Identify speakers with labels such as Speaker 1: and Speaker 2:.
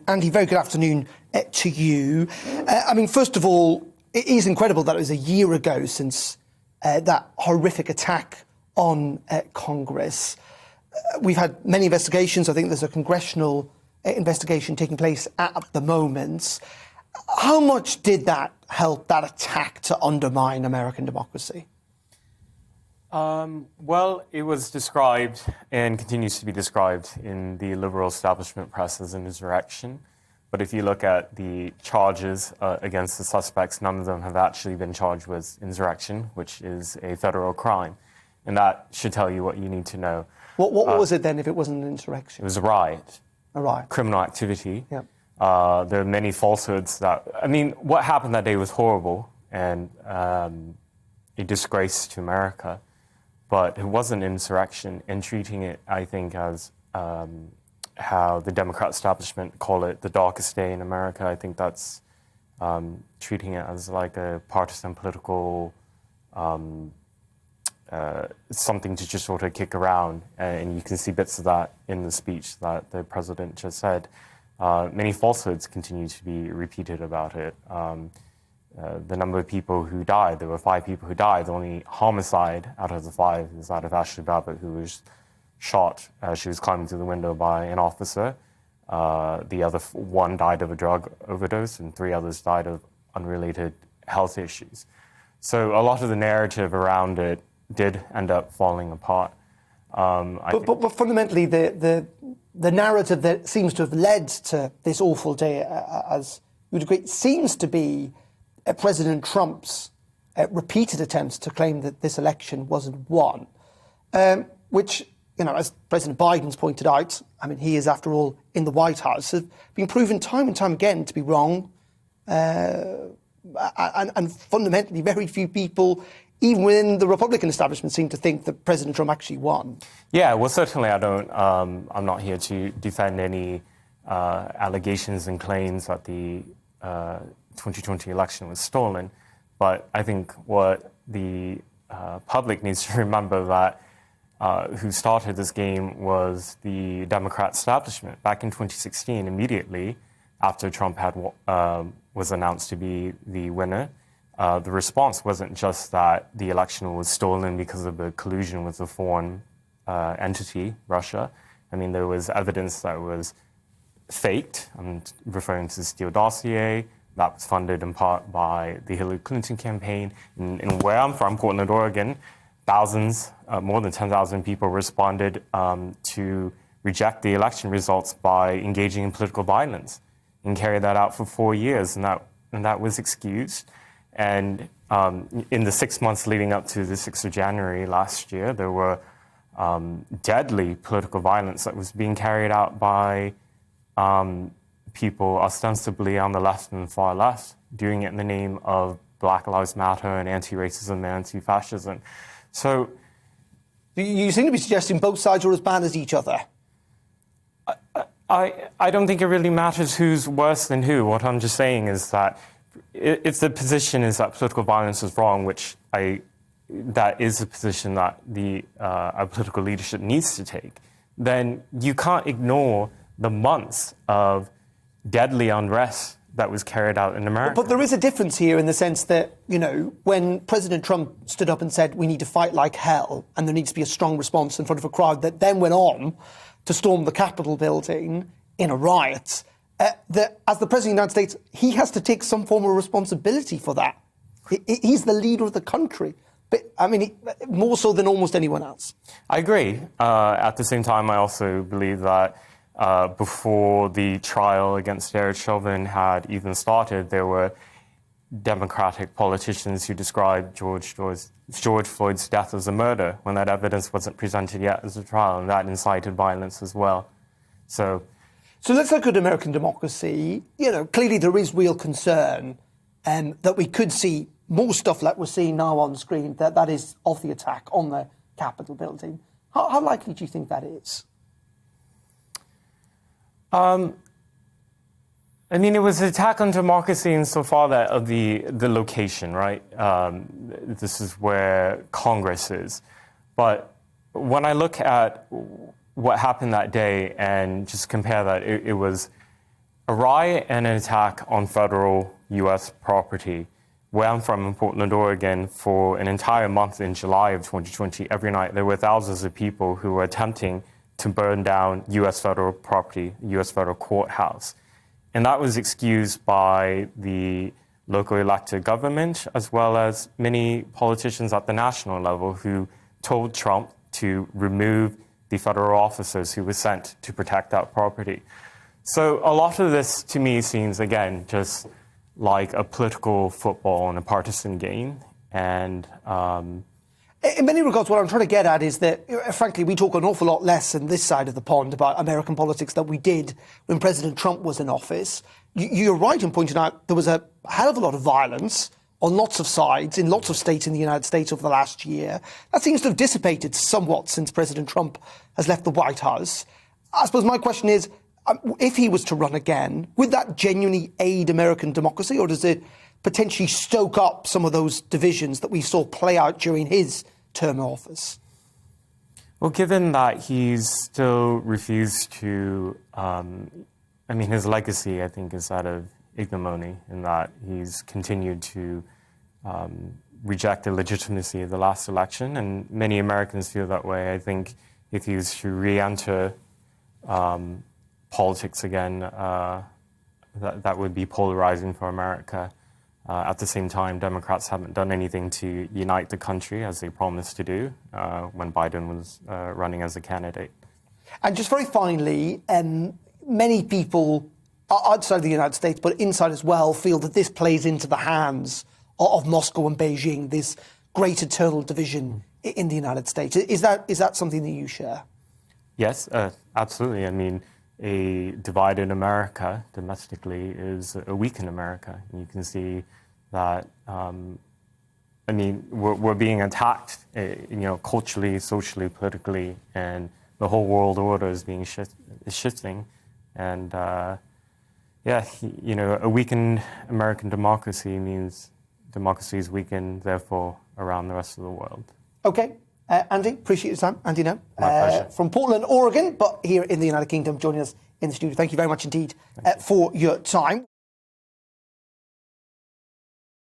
Speaker 1: Andy, very good afternoon to you. First of all, it is incredible that it was a year ago since that horrific attack on Congress. We've had many investigations. I think there's a congressional investigation taking place at the moment. How much did that help, that attack, to undermine American democracy?
Speaker 2: Well, it was described and continues to be described in the liberal establishment press as an insurrection. But if you look at the charges against the suspects, none of them have actually been charged with insurrection, which is a federal crime. And that should tell you what you need to know.
Speaker 1: What was it then if it wasn't an insurrection?
Speaker 2: It was a riot.
Speaker 1: A riot.
Speaker 2: Criminal activity.
Speaker 1: Yep.
Speaker 2: There are many falsehoods what happened that day was horrible and a disgrace to America. But it wasn't insurrection, and treating it, I think, as how the Democrat establishment call it, the darkest day in America. I think that's treating it as like a partisan political something to just sort of kick around. And you can see bits of that in the speech that the president just said. Many falsehoods continue to be repeated about it. The number of people who died, there were 5 people who died. The only homicide out of the 5 is that of Ashley Babbitt, who was shot as she was climbing through the window by an officer. The other 1 died of a drug overdose, and 3 others died of unrelated health issues. So a lot of the narrative around it did end up falling apart.
Speaker 1: But fundamentally, the narrative that seems to have led to this awful day, as you would agree, seems to be President Trump's repeated attempts to claim that this election wasn't won, which, as President Biden's pointed out, he is, after all, in the White House, have been proven time and time again to be wrong. And fundamentally, very few people, even within the Republican establishment, seem to think that President Trump actually won.
Speaker 2: Yeah, well, certainly I'm not here to defend any allegations and claims that the 2020 election was stolen. But I think what the public needs to remember that who started this game was the Democrat establishment. Back in 2016, immediately after Trump was announced to be the winner, the response wasn't just that the election was stolen because of a collusion with a foreign entity, Russia. There was evidence that was faked. I'm referring to the Steele dossier that was funded in part by the Hillary Clinton campaign. And where I'm from, Portland, Oregon, thousands, more than 10,000 people responded to reject the election results by engaging in political violence and carried that out for 4 years. And that was excused. And in the 6 months leading up to the 6th of January last year, there were deadly political violence that was being carried out by people ostensibly on the left and far left, doing it in the name of Black Lives Matter and anti-racism and anti-fascism. So
Speaker 1: you seem to be suggesting both sides are as bad as each other.
Speaker 2: I don't think it really matters who's worse than who. What I'm just saying is that if the position is that political violence is wrong, that is a position that our political leadership needs to take, then you can't ignore the months of deadly unrest that was carried out in America.
Speaker 1: But there is a difference here in the sense that, when President Trump stood up and said we need to fight like hell and there needs to be a strong response in front of a crowd that then went on to storm the Capitol building in a riot, that as the President of the United States, he has to take some form of responsibility for that. He's the leader of the country. But, more so than almost anyone else.
Speaker 2: I agree. At the same time, I also believe that before the trial against Derek Chauvin had even started, there were Democratic politicians who described George Floyd's death as a murder when that evidence wasn't presented yet as a trial, and that incited violence as well. So
Speaker 1: let's look at American democracy. Clearly there is real concern that we could see more stuff like we're seeing now on screen, that is of the attack on the Capitol building. How likely do you think that is?
Speaker 2: It was an attack on democracy insofar that of the location, right? This is where Congress is. But when I look at what happened that day and just compare that, it was A riot and an attack on federal U.S. property. Where I'm from in Portland, Oregon, for an entire month in July of 2020, every night there were thousands of people who were attempting to burn down U.S. federal property, U.S. federal courthouse. And that was excused by the local elected government, as well as many politicians at the national level who told Trump to remove the federal officers who were sent to protect that property. So a lot of this, to me, seems, again, just like a political football and a partisan game. And
Speaker 1: in many regards, what I'm trying to get at is that, frankly, we talk an awful lot less on this side of the pond about American politics than we did when President Trump was in office. You're right in pointing out there was a hell of a lot of violence on lots of sides in lots of states in the United States over the last year. That seems to have dissipated somewhat since President Trump has left the White House. I suppose my question is, if he was to run again, would that genuinely aid American democracy, or does it potentially stoke up some of those divisions that we saw play out during his term of office?
Speaker 2: Well, given that he's still refused to, his legacy, I think, is that of ignominy, in that he's continued to reject the legitimacy of the last election, and many Americans feel that way. I think if he was to re-enter politics again, that would be polarizing for America. At the same time, Democrats haven't done anything to unite the country, as they promised to do when Biden was running as a candidate.
Speaker 1: And just very finally, many people outside the United States, but inside as well, feel that this plays into the hands of Moscow and Beijing, this great eternal division in the United States. Is that something that you share?
Speaker 2: Yes, absolutely. I mean, a divided America domestically is a weakened America. And you can see that, we're being attacked, culturally, socially, politically, and the whole world order is being shifting. And, a weakened American democracy means democracy is weakened, therefore, around the rest of the world.
Speaker 1: Okay. Andy, appreciate your time. Andy, no.
Speaker 2: My pleasure.
Speaker 1: From Portland, Oregon, but here in the United Kingdom, joining us in the studio. Thank you very much indeed for your time.